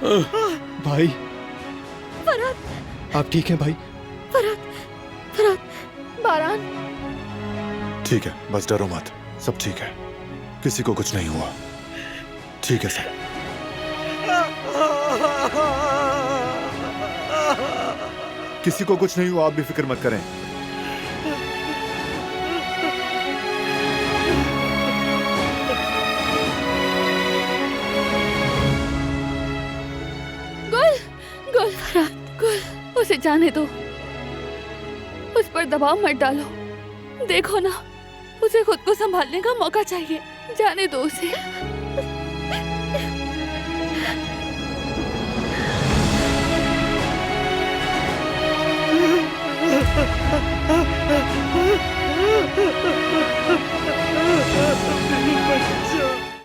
भाई फरहत, आप ठीक हैं भाई? फरहत, फरहत, बारान। ठीक है, बस डरो मत, सब ठीक है, किसी को कुछ नहीं हुआ। ठीक है सर। किसी को कुछ नहीं हुआ, आप भी फिक्र मत करें। गुल, गुल, फरहत, गुल, उसे जाने दो, उस पर दबाव मत डालो। देखो ना, उसे खुद को संभालने का मौका चाहिए, जाने दो उसे।